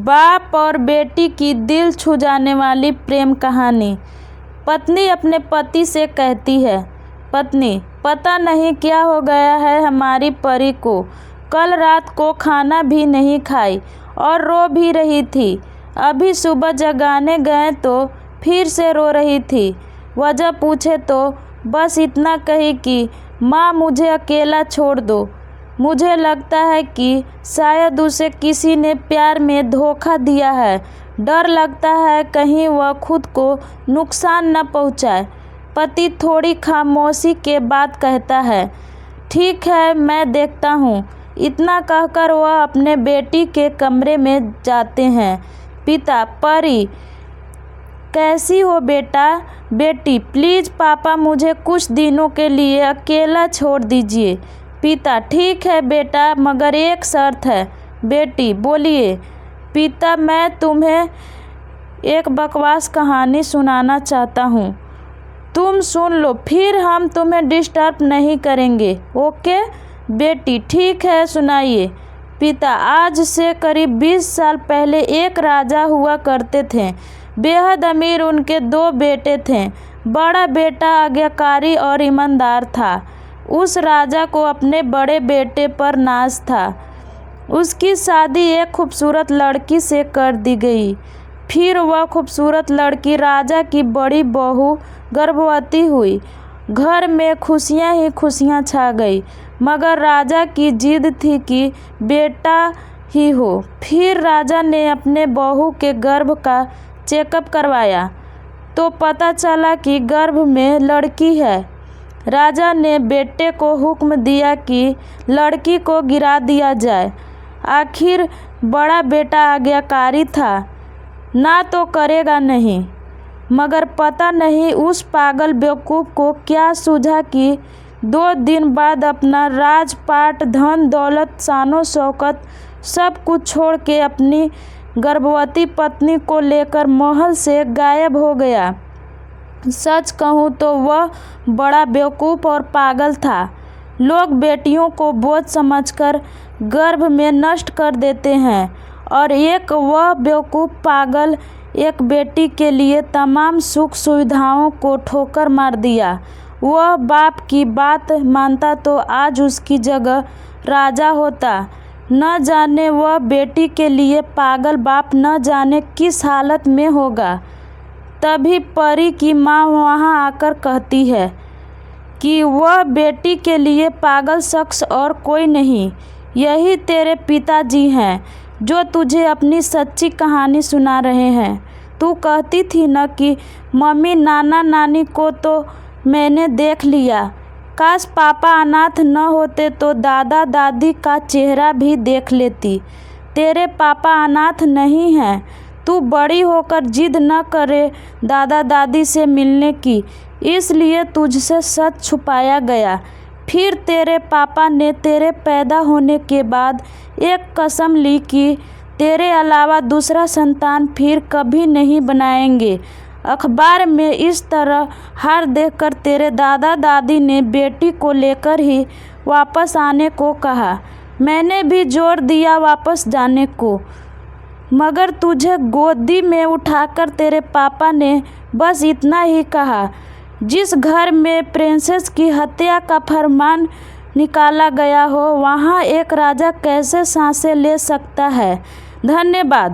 बाप और बेटी की दिल छू जाने वाली प्रेम कहानी। पत्नी अपने पति से कहती है, पत्नी, पता नहीं क्या हो गया है हमारी परी को। कल रात को खाना भी नहीं खाई और रो भी रही थी। अभी सुबह जगाने गए तो फिर से रो रही थी। वजह पूछे तो बस इतना कही कि माँ मुझे अकेला छोड़ दो। मुझे लगता है कि शायद उसे किसी ने प्यार में धोखा दिया है। डर लगता है कहीं वह खुद को नुकसान न पहुंचाए। पति थोड़ी खामोशी के बाद कहता है, ठीक है मैं देखता हूँ। इतना कहकर वह अपने बेटी के कमरे में जाते हैं। पिता, परी कैसी हो बेटा? बेटी, प्लीज़ पापा मुझे कुछ दिनों के लिए अकेला छोड़ दीजिए। पिता, ठीक है बेटा, मगर एक शर्त है। बेटी, बोलिए। पिता, मैं तुम्हें एक बकवास कहानी सुनाना चाहता हूँ। तुम सुन लो, फिर हम तुम्हें डिस्टर्ब नहीं करेंगे, ओके? बेटी, ठीक है, सुनाइए। पिता, आज से करीब 20 साल पहले एक राजा हुआ करते थे। बेहद अमीर उनके 2 बेटे थे। बड़ा बेटा आज्ञाकारी और ईमानदार था। उस राजा को अपने बड़े बेटे पर नाज था। उसकी शादी एक खूबसूरत लड़की से कर दी गई। फिर वह खूबसूरत लड़की राजा की बड़ी बहू गर्भवती हुई। घर में खुशियां ही खुशियां छा गई, मगर राजा की जिद थी कि बेटा ही हो। फिर राजा ने अपने बहू के गर्भ का चेकअप करवाया तो पता चला कि गर्भ में लड़की है। राजा ने बेटे को हुक्म दिया कि लड़की को गिरा दिया जाए। आखिर बड़ा बेटा आज्ञाकारी था, ना तो करेगा नहीं। मगर पता नहीं उस पागल बेवकूफ़ को क्या सूझा कि 2 दिन बाद अपना राजपाट, धन दौलत, शानो शौकत सब कुछ छोड़ के अपनी गर्भवती पत्नी को लेकर महल से गायब हो गया। सच कहूँ तो वह बड़ा बेवकूफ़ और पागल था। लोग बेटियों को बोझ समझकर गर्भ में नष्ट कर देते हैं, और एक वह बेवकूफ़ पागल एक बेटी के लिए तमाम सुख सुविधाओं को ठोकर मार दिया। वह बाप की बात मानता तो आज उसकी जगह राजा होता। न जाने वह बेटी के लिए पागल बाप न जाने किस हालत में होगा। तभी परी की माँ वहाँ आकर कहती है कि वह बेटी के लिए पागल शख्स और कोई नहीं, यही तेरे पिताजी हैं जो तुझे अपनी सच्ची कहानी सुना रहे हैं। तू कहती थी न कि मम्मी नाना नानी को तो मैंने देख लिया। काश पापा अनाथ न होते तो दादा दादी का चेहरा भी देख लेती। तेरे पापा अनाथ नहीं हैं। तू बड़ी होकर जिद न करे दादा दादी से मिलने की, इसलिए तुझसे सच छुपाया गया। फिर तेरे पापा ने तेरे पैदा होने के बाद एक कसम ली कि तेरे अलावा दूसरा संतान फिर कभी नहीं बनाएंगे। अखबार में इस तरह हार देखकर तेरे दादा दादी ने बेटी को लेकर ही वापस आने को कहा। मैंने भी जोर दिया वापस जाने को, मगर तुझे गोदी में उठाकर तेरे पापा ने बस इतना ही कहा, जिस घर में प्रिंसेस की हत्या का फरमान निकाला गया हो वहाँ एक राजा कैसे सांसें ले सकता है। धन्यवाद।